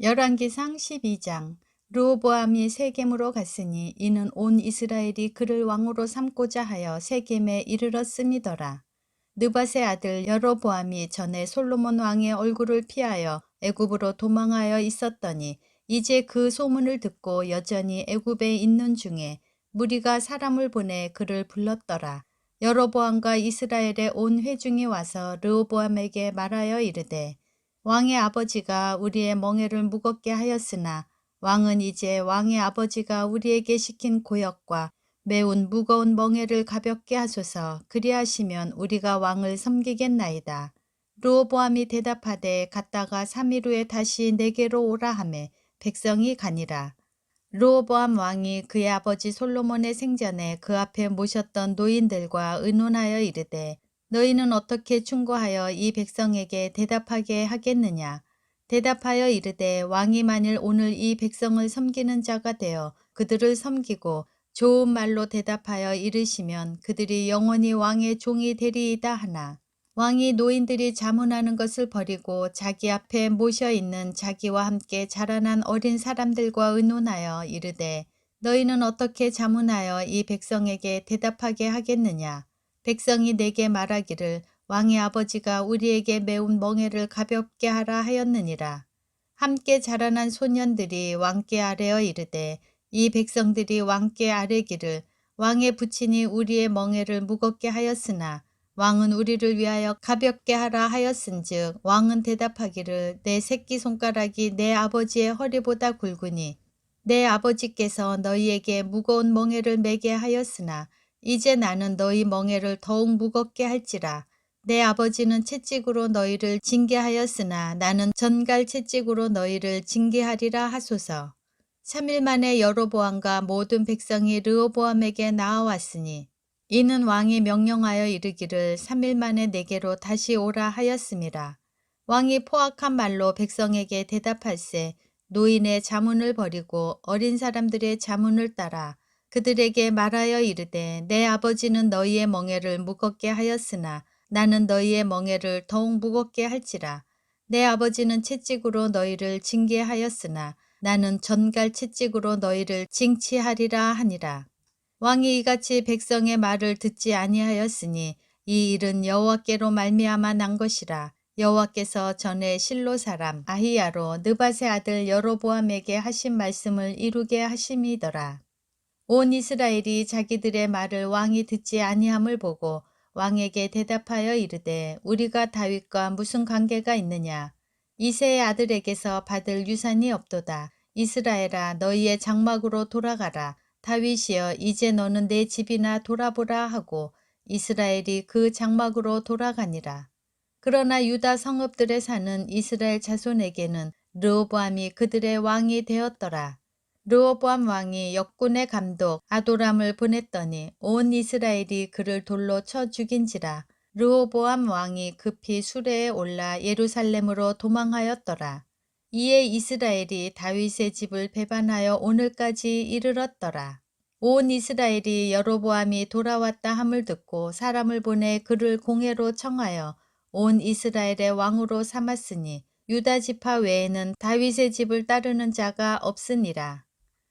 열왕기상 12장. 르호보암이 세겜으로 갔으니 이는 온 이스라엘이 그를 왕으로 삼고자 하여 세겜에 이르렀음이더라. 느밧의 아들 여로보암이 전에 솔로몬 왕의 얼굴을 피하여 애굽으로 도망하여 있었더니 이제 그 소문을 듣고 여전히 애굽에 있는 중에 무리가 사람을 보내 그를 불렀더라. 여로보암과 이스라엘의 온 회중이 와서 르호보암에게 말하여 이르되 왕의 아버지가 우리의 멍에를 무겁게 하였으나 왕은 이제 왕의 아버지가 우리에게 시킨 고역과 매운 무거운 멍에를 가볍게 하소서. 그리하시면 우리가 왕을 섬기겠나이다. 르호보암이 대답하되 갔다가 3일 후에 다시 내게로 오라 하매 백성이 가니라. 르호보암 왕이 그의 아버지 솔로몬의 생전에 그 앞에 모셨던 노인들과 의논하여 이르되 너희는 어떻게 충고하여 이 백성에게 대답하게 하겠느냐. 대답하여 이르되 왕이 만일 오늘 이 백성을 섬기는 자가 되어 그들을 섬기고 좋은 말로 대답하여 이르시면 그들이 영원히 왕의 종이 되리이다 하나 왕이 노인들이 자문하는 것을 버리고 자기 앞에 모셔 있는 자기와 함께 자라난 어린 사람들과 의논하여 이르되 너희는 어떻게 자문하여 이 백성에게 대답하게 하겠느냐. 백성이 내게 말하기를 왕의 아버지가 우리에게 매운 멍에를 가볍게 하라 하였느니라. 함께 자라난 소년들이 왕께 아뢰어 이르되 이 백성들이 왕께 아뢰기를 왕의 부친이 우리의 멍에를 무겁게 하였으나 왕은 우리를 위하여 가볍게 하라 하였은즉 왕은 대답하기를 내 새끼손가락이 내 아버지의 허리보다 굵으니 내 아버지께서 너희에게 무거운 멍에를 매게 하였으나 이제 나는 너희 멍에를 더욱 무겁게 할지라. 내 아버지는 채찍으로 너희를 징계하였으나 나는 전갈 채찍으로 너희를 징계하리라 하소서. 3일 만에 여로보암과 모든 백성이 르호보암에게 나아왔으니 이는 왕이 명령하여 이르기를 3일 만에 내게로 다시 오라 하였음이라. 왕이 포악한 말로 백성에게 대답할세 노인의 자문을 버리고 어린 사람들의 자문을 따라 그들에게 말하여 이르되 내 아버지는 너희의 멍에를 무겁게 하였으나 나는 너희의 멍에를 더욱 무겁게 할지라. 내 아버지는 채찍으로 너희를 징계하였으나 나는 전갈 채찍으로 너희를 징치하리라 하니라. 왕이 이같이 백성의 말을 듣지 아니하였으니 이 일은 여호와께로 말미암아 난 것이라. 여호와께서 전에 실로 사람 아히야로 느밧의 아들 여로보암에게 하신 말씀을 이루게 하심이더라. 온 이스라엘이 자기들의 말을 왕이 듣지 아니함을 보고 왕에게 대답하여 이르되 우리가 다윗과 무슨 관계가 있느냐. 이새의 아들에게서 받을 유산이 없도다. 이스라엘아 너희의 장막으로 돌아가라. 다윗이여 이제 너는 내 집이나 돌아보라 하고 이스라엘이 그 장막으로 돌아가니라. 그러나 유다 성읍들에 사는 이스라엘 자손에게는 르호보암이 그들의 왕이 되었더라. 르호보암 왕이 역군의 감독 아도람을 보냈더니 온 이스라엘이 그를 돌로 쳐 죽인지라. 르호보암 왕이 급히 수레에 올라 예루살렘으로 도망하였더라. 이에 이스라엘이 다윗의 집을 배반하여 오늘까지 이르렀더라. 온 이스라엘이 여로보암이 돌아왔다 함을 듣고 사람을 보내 그를 공회로 청하여 온 이스라엘의 왕으로 삼았으니 유다 지파 외에는 다윗의 집을 따르는 자가 없으니라.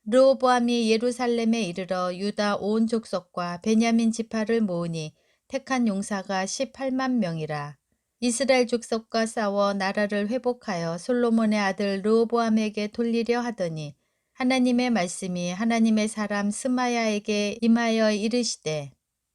르호보암이 예루살렘에 이르러 유다 온 족속과 베냐민 지파를 모으니 택한 용사가 18만 명이라. 이스라엘 족속과 싸워 나라를 회복하여 솔로몬의 아들 르호보암에게 돌리려 하더니 하나님의 말씀이 하나님의 사람 스마야에게 임하여 이르시되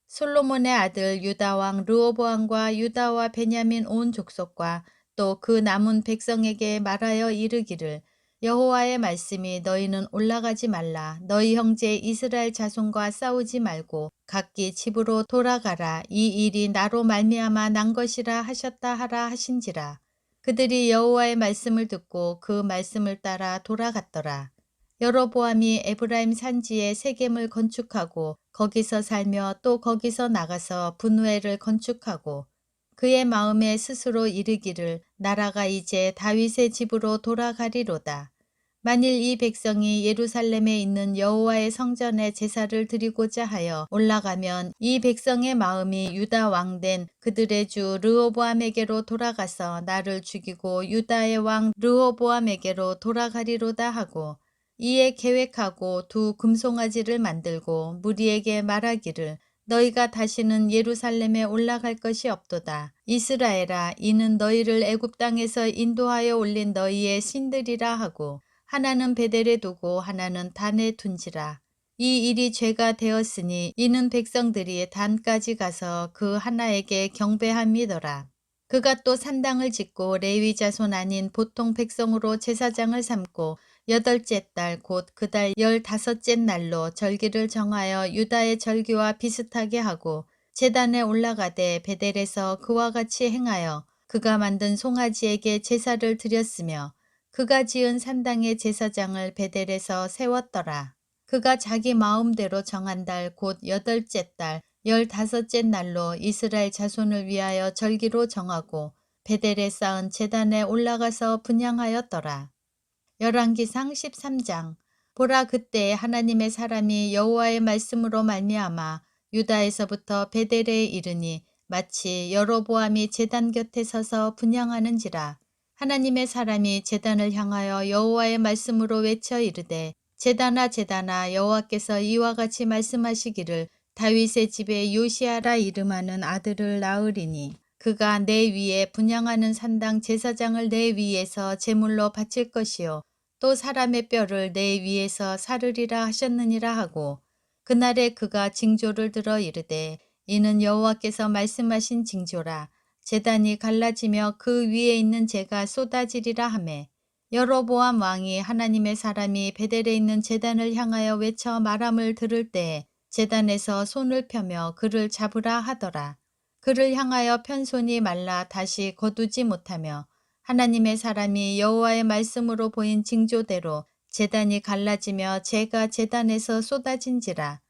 솔로몬의 아들 유다 왕 르호보암과 유다와 베냐민 온 족속과 또 그 남은 백성에게 말하여 이르기를 여호와의 말씀이 너희는 올라가지 말라. 너희 형제 이스라엘 자손과 싸우지 말고 각기 집으로 돌아가라. 이 일이 나로 말미암아 난 것이라 하셨다 하라 하신지라. 그들이 여호와의 말씀을 듣고 그 말씀을 따라 돌아갔더라. 여로보암이 에브라임 산지에 세겜을 건축하고 거기서 살며 또 거기서 나가서 분우엘을 건축하고 그의 마음에 스스로 이르기를 나라가 이제 다윗의 집으로 돌아가리로다. 만일 이 백성이 예루살렘에 있는 여호와의 성전에 제사를 드리고자 하여 올라가면 이 백성의 마음이 유다 왕된 그들의 주 르호보암에게로 돌아가서 나를 죽이고 유다의 왕 르호보암에게로 돌아가리로다 하고, 이에 계획하고 두 금송아지를 만들고 무리에게 말하기를 너희가 다시는 예루살렘에 올라갈 것이 없도다. 이스라엘아, 이는 너희를 애굽 땅에서 인도하여 올린 너희의 신들이라 하고, 하나는 베델에 두고 하나는 단에 둔지라. 이 일이 죄가 되었으니 이는 백성들이 단까지 가서 그 하나에게 경배함이더라. 그가 또 산당을 짓고 레위 자손 아닌 보통 백성으로 제사장을 삼고 8째 달 곧 그 달 15째 날로 절기를 정하여 유다의 절기와 비슷하게 하고 제단에 올라가되 베델에서 그와 같이 행하여 그가 만든 송아지에게 제사를 드렸으며 그가 지은 산당의 제사장을 베델에서 세웠더라. 그가 자기 마음대로 정한 달 곧 8째 달 15째 날로 이스라엘 자손을 위하여 절기로 정하고 베델에 쌓은 제단에 올라가서 분향하였더라. 열왕기상 13장. 보라, 그때 하나님의 사람이 여호와의 말씀으로 말미암아 유다에서부터 베델에 이르니 마치 여로보암이 제단 곁에 서서 분향하는지라. 하나님의 사람이 제단을 향하여 여호와의 말씀으로 외쳐 이르되 제단아 제단아, 여호와께서 이와 같이 말씀하시기를 다윗의 집에 요시아라 이름하는 아들을 낳으리니 그가 내 위에 분향하는 산당 제사장을 내 위에서 제물로 바칠 것이요 또 사람의 뼈를 내 위에서 사르리라 하셨느니라 하고, 그날에 그가 징조를 들어 이르되 이는 여호와께서 말씀하신 징조라. 제단이 갈라지며 그 위에 있는 재가 쏟아지리라 하매, 여로보암 왕이 하나님의 사람이 베델에 있는 제단을 향하여 외쳐 말함을 들을 때에 제단에서 손을 펴며 그를 잡으라 하더라. 그를 향하여 편 손이 말라 다시 거두지 못하며 하나님의 사람이 여호와의 말씀으로 보인 징조대로 제단이 갈라지며 재가 제단에서 쏟아진지라.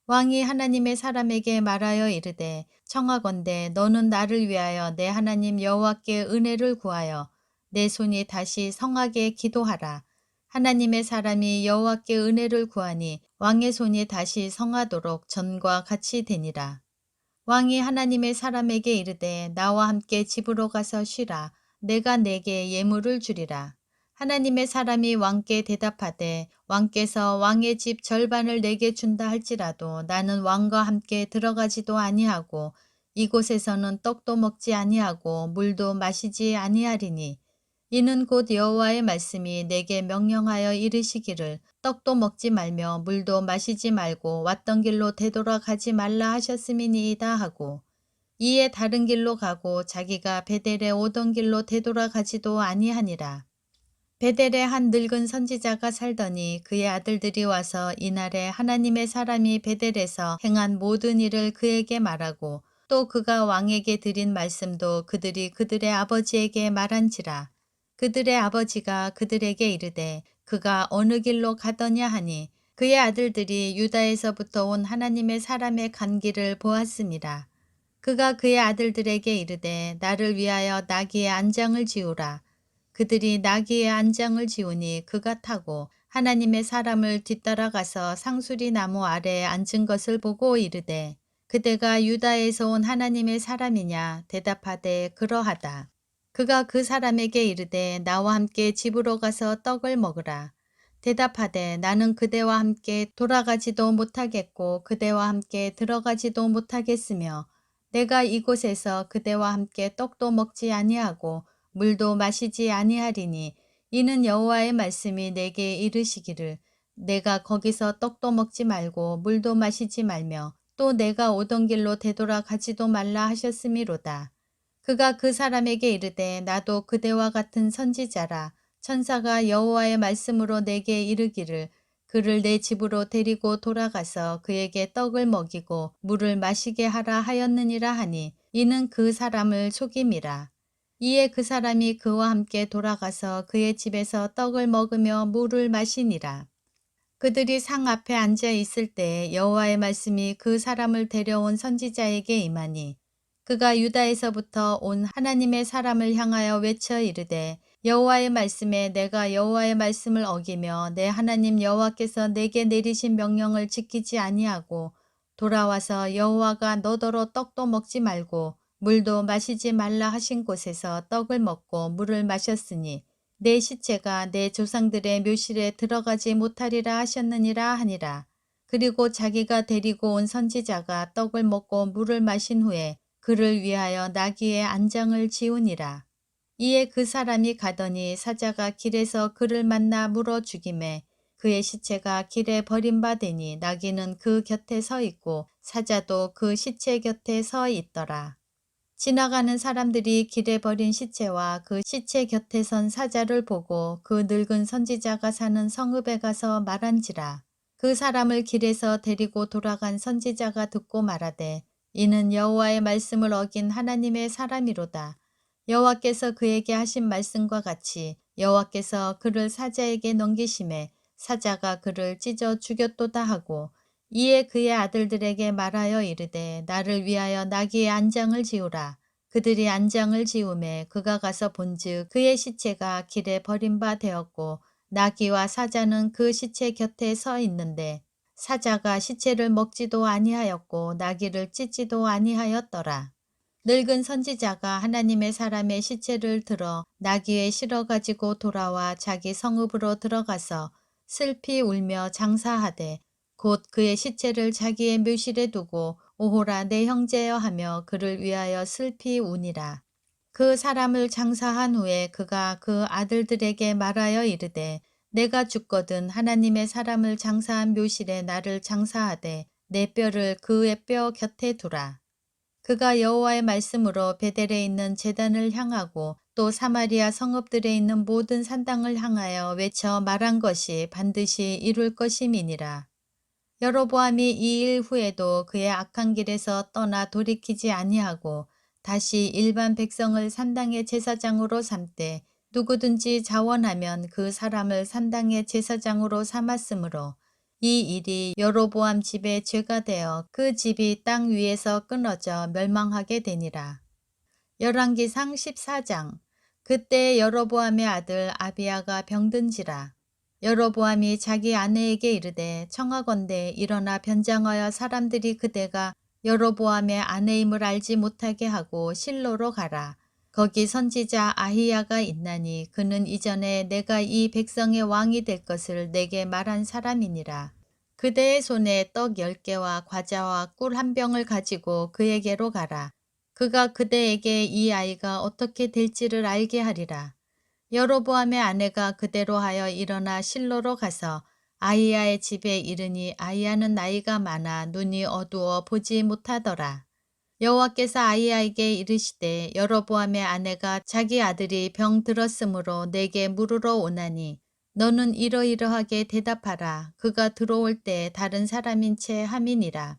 왕이 하나님의 사람에게 말하여 이르되 청하건대 너는 나를 위하여 내 하나님 여호와께 은혜를 구하여 내 손이 다시 성하게 기도하라. 하나님의 사람이 여호와께 은혜를 구하니 왕의 손이 다시 성하도록 전과 같이 되니라. 왕이 하나님의 사람에게 이르되 나와 함께 집으로 가서 쉬라. 내가 내게 예물을 주리라. 하나님의 사람이 왕께 대답하되 왕께서 왕의 집 절반을 내게 준다 할지라도 나는 왕과 함께 들어가지도 아니하고 이곳에서는 떡도 먹지 아니하고 물도 마시지 아니하리니 이는 곧 여호와의 말씀이 내게 명령하여 이르시기를 떡도 먹지 말며 물도 마시지 말고 왔던 길로 되돌아가지 말라 하셨음이니이다 하고, 이에 다른 길로 가고 자기가 베델에 오던 길로 되돌아가지도 아니하니라. 베델에 한 늙은 선지자가 살더니 그의 아들들이 와서 이날에 하나님의 사람이 베델에서 행한 모든 일을 그에게 말하고 또 그가 왕에게 드린 말씀도 그들이 그들의 아버지에게 말한지라. 그들의 아버지가 그들에게 이르되 그가 어느 길로 가더냐 하니 그의 아들들이 유다에서부터 온 하나님의 사람의 간 길을 보았습니다. 그가 그의 아들들에게 이르되 나를 위하여 나귀의 안장을 지우라. 그들이 나귀의 안장을 지우니 그가 타고 하나님의 사람을 뒤따라가서 상수리 나무 아래에 앉은 것을 보고 이르되 그대가 유다에서 온 하나님의 사람이냐? 대답하되 그러하다. 그가 그 사람에게 이르되 나와 함께 집으로 가서 떡을 먹으라. 대답하되 나는 그대와 함께 돌아가지도 못하겠고 그대와 함께 들어가지도 못하겠으며 내가 이곳에서 그대와 함께 떡도 먹지 아니하고 물도 마시지 아니하리니 이는 여호와의 말씀이 내게 이르시기를 내가 거기서 떡도 먹지 말고 물도 마시지 말며 또 내가 오던 길로 되돌아가지도 말라 하셨음이로다. 그가 그 사람에게 이르되 나도 그대와 같은 선지자라. 천사가 여호와의 말씀으로 내게 이르기를 그를 내 집으로 데리고 돌아가서 그에게 떡을 먹이고 물을 마시게 하라 하였느니라 하니 이는 그 사람을 속임이라. 이에 그 사람이 그와 함께 돌아가서 그의 집에서 떡을 먹으며 물을 마시니라. 그들이 상 앞에 앉아 있을 때 여호와의 말씀이 그 사람을 데려온 선지자에게 임하니 그가 유다에서부터 온 하나님의 사람을 향하여 외쳐 이르되 여호와의 말씀에 내가 여호와의 말씀을 어기며 내 하나님 여호와께서 내게 내리신 명령을 지키지 아니하고 돌아와서 여호와가 너더러 떡도 먹지 말고 물도 마시지 말라 하신 곳에서 떡을 먹고 물을 마셨으니 내 시체가 내 조상들의 묘실에 들어가지 못하리라 하셨느니라 하니라. 그리고 자기가 데리고 온 선지자가 떡을 먹고 물을 마신 후에 그를 위하여 나귀의 안장을 지우니라. 이에 그 사람이 가더니 사자가 길에서 그를 만나 물어 죽이매 그의 시체가 길에 버림받으니 나귀는 그 곁에 서 있고 사자도 그 시체 곁에 서 있더라. 지나가는 사람들이 길에 버린 시체와 그 시체 곁에 선 사자를 보고 그 늙은 선지자가 사는 성읍에 가서 말한지라. 그 사람을 길에서 데리고 돌아간 선지자가 듣고 말하되 이는 여호와의 말씀을 어긴 하나님의 사람이로다. 여호와께서 그에게 하신 말씀과 같이 여호와께서 그를 사자에게 넘기심에 사자가 그를 찢어 죽였도다 하고 이에 그의 아들들에게 말하여 이르되 나를 위하여 나귀의 안장을 지우라. 그들이 안장을 지우매 그가 가서 본즉 그의 시체가 길에 버린 바 되었고 나귀와 사자는 그 시체 곁에 서 있는데 사자가 시체를 먹지도 아니하였고 나귀를 찢지도 아니하였더라. 늙은 선지자가 하나님의 사람의 시체를 들어 나귀에 실어 가지고 돌아와 자기 성읍으로 들어가서 슬피 울며 장사하되 곧 그의 시체를 자기의 묘실에 두고 오호라 내 형제여 하며 그를 위하여 슬피 우니라. 그 사람을 장사한 후에 그가 그 아들들에게 말하여 이르되 내가 죽거든 하나님의 사람을 장사한 묘실에 나를 장사하되 내 뼈를 그의 뼈 곁에 두라. 그가 여호와의 말씀으로 베델에 있는 제단을 향하고 또 사마리아 성읍들에 있는 모든 산당을 향하여 외쳐 말한 것이 반드시 이룰 것임이니라. 여로보암이 이 일 후에도 그의 악한 길에서 떠나 돌이키지 아니하고 다시 일반 백성을 산당의 제사장으로 삼되 누구든지 자원하면 그 사람을 산당의 제사장으로 삼았으므로 이 일이 여로보암 집의 죄가 되어 그 집이 땅 위에서 끊어져 멸망하게 되니라. 열왕기상 14장. 그때 여로보암의 아들 아비야가 병든지라. 여로보암이 자기 아내에게 이르되 청하건대 일어나 변장하여 사람들이 그대가 여로보암의 아내임을 알지 못하게 하고 실로로 가라. 거기 선지자 아히야가 있나니 그는 이전에 내가 이 백성의 왕이 될 것을 내게 말한 사람이니라. 그대의 손에 떡 10개와 과자와 꿀 1병을 가지고 그에게로 가라. 그가 그대에게 이 아이가 어떻게 될지를 알게 하리라. 여로보암의 아내가 그대로 하여 일어나 실로로 가서 아히야의 집에 이르니 아히야는 나이가 많아 눈이 어두워 보지 못하더라. 여호와께서 아히야에게 이르시되 여로보암의 아내가 자기 아들이 병 들었으므로 내게 물으러 오나니 너는 이러이러하게 대답하라. 그가 들어올 때 다른 사람인 채 함이니라.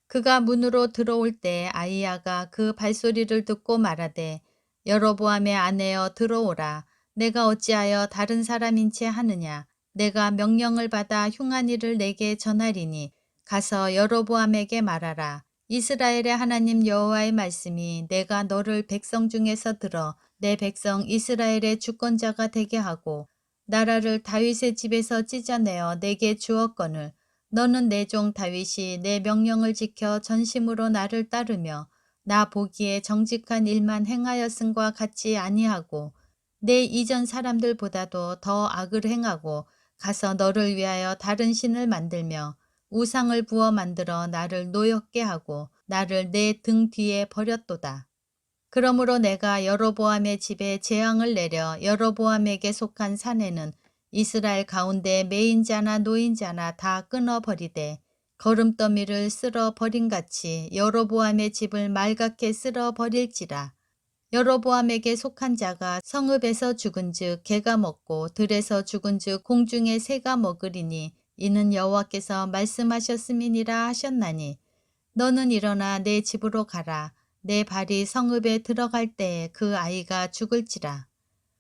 그가 문으로 들어올 때 아히야가 그 발소리를 듣고 말하되 여로보암의 아내여 들어오라. 내가 어찌하여 다른 사람인 채 하느냐. 내가 명령을 받아 흉한 일을 내게 전하리니 가서 여로보암에게 말하라. 이스라엘의 하나님 여호와의 말씀이 내가 너를 백성 중에서 들어 내 백성 이스라엘의 주권자가 되게 하고 나라를 다윗의 집에서 찢어내어 내게 주었거늘 너는 내 종 다윗이 내 명령을 지켜 전심으로 나를 따르며 나 보기에 정직한 일만 행하였음과 같지 아니하고 내 이전 사람들보다도 더 악을 행하고 가서 너를 위하여 다른 신을 만들며 우상을 부어 만들어 나를 노엽게 하고 나를 내 등 뒤에 버렸도다. 그러므로 내가 여로보암의 집에 재앙을 내려 여로보암에게 속한 산에는 이스라엘 가운데 매인자나 노인자나 다 끊어버리되 거름더미를 쓸어 버림같이 여로보암의 집을 말갛게 쓸어 버릴지라. 여로보암에게 속한 자가 성읍에서 죽은즉 개가 먹고 들에서 죽은즉 공중의 새가 먹으리니 이는 여호와께서 말씀하셨음이니라 하셨나니 너는 일어나 내 집으로 가라. 내 발이 성읍에 들어갈 때에 그 아이가 죽을지라.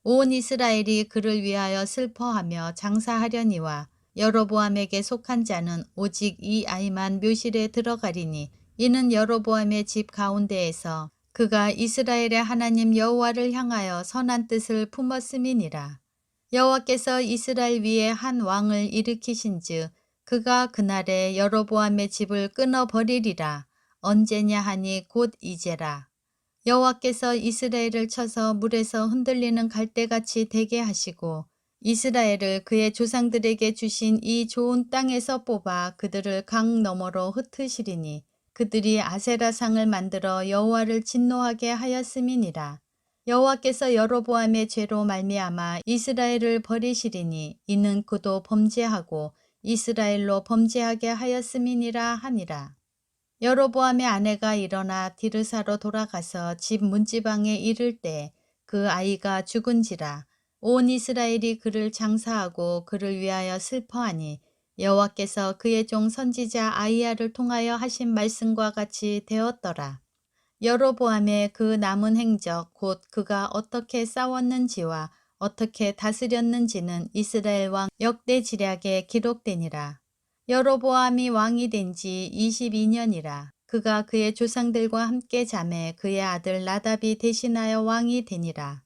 온 이스라엘이 그를 위하여 슬퍼하며 장사하려니와 여로보암에게 속한 자는 오직 이 아이만 묘실에 들어가리니 이는 여로보암의 집 가운데에서 그가 이스라엘의 하나님 여호와를 향하여 선한 뜻을 품었음이니라. 여호와께서 이스라엘 위에 한 왕을 일으키신즉 그가 그날에 여로보암의 집을 끊어버리리라. 언제냐 하니 곧 이제라. 여호와께서 이스라엘을 쳐서 물에서 흔들리는 갈대같이 되게 하시고 이스라엘을 그의 조상들에게 주신 이 좋은 땅에서 뽑아 그들을 강 너머로 흩으시리니 그들이 아세라상을 만들어 여호와를 진노하게 하였음이니라. 여호와께서 여로보암의 죄로 말미암아 이스라엘을 버리시리니 이는 그도 범죄하고 이스라엘로 범죄하게 하였음이니라 하니라. 여로보암의 아내가 일어나 디르사로 돌아가서 집 문지방에 이를 때 그 아이가 죽은지라. 온 이스라엘이 그를 장사하고 그를 위하여 슬퍼하니 여호와께서 그의 종 선지자 아이야를 통하여 하신 말씀과 같이 되었더라. 여로보암의 그 남은 행적 곧 그가 어떻게 싸웠는지와 어떻게 다스렸는지는 이스라엘 왕 역대지략에 기록되니라. 여로보암이 왕이 된 지 22년이라. 그가 그의 조상들과 함께 잠에 그의 아들 나답이 대신하여 왕이 되니라.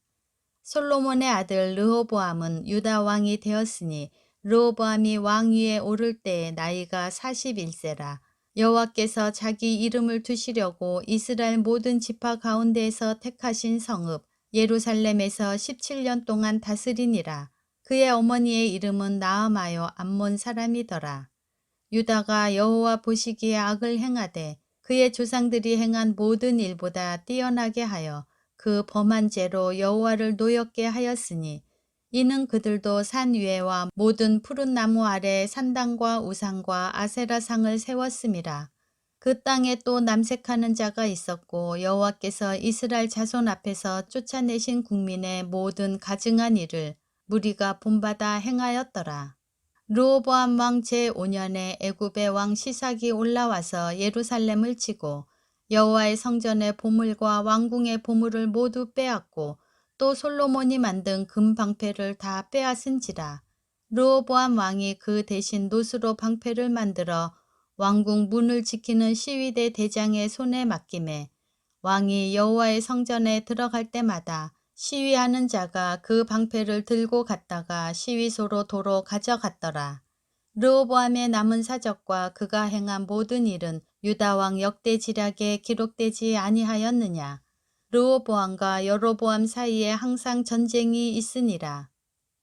솔로몬의 아들 르호보암은 유다 왕이 되었으니 르호보암이 왕위에 오를 때의 나이가 41세라. 여호와께서 자기 이름을 두시려고 이스라엘 모든 지파 가운데에서 택하신 성읍 예루살렘에서 17년 동안 다스리니라. 그의 어머니의 이름은 나아마요 암몬 사람이더라. 유다가 여호와 보시기에 악을 행하되 그의 조상들이 행한 모든 일보다 뛰어나게 하여 그 범한 죄로 여호와를 노엽게 하였으니 이는 그들도 산 위에와 모든 푸른 나무 아래 산당과 우상과 아세라상을 세웠음이라. 그 땅에 또 남색하는 자가 있었고 여호와께서 이스라엘 자손 앞에서 쫓아내신 국민의 모든 가증한 일을 무리가 본받아 행하였더라. 르호보암 왕 제5년에 애굽의 왕 시삭이 올라와서 예루살렘을 치고 여호와의 성전의 보물과 왕궁의 보물을 모두 빼앗고 또 솔로몬이 만든 금 방패를 다 빼앗은지라. 르호보암 왕이 그 대신 노스로 방패를 만들어 왕궁 문을 지키는 시위대 대장의 손에 맡김에 왕이 여호와의 성전에 들어갈 때마다 시위하는 자가 그 방패를 들고 갔다가 시위소로 도로 가져갔더라. 르호보암의 남은 사적과 그가 행한 모든 일은 유다 왕 역대지략에 기록되지 아니하였느냐. 르호보암과 여로보암 사이에 항상 전쟁이 있으니라.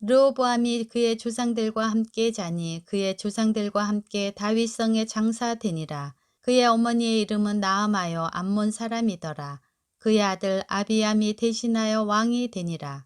르호보암이 그의 조상들과 함께 자니 그의 조상들과 함께 다윗성에 장사되니라. 그의 어머니의 이름은 나아마요 암몬 사람이더라. 그의 아들 아비암이 대신하여 왕이 되니라.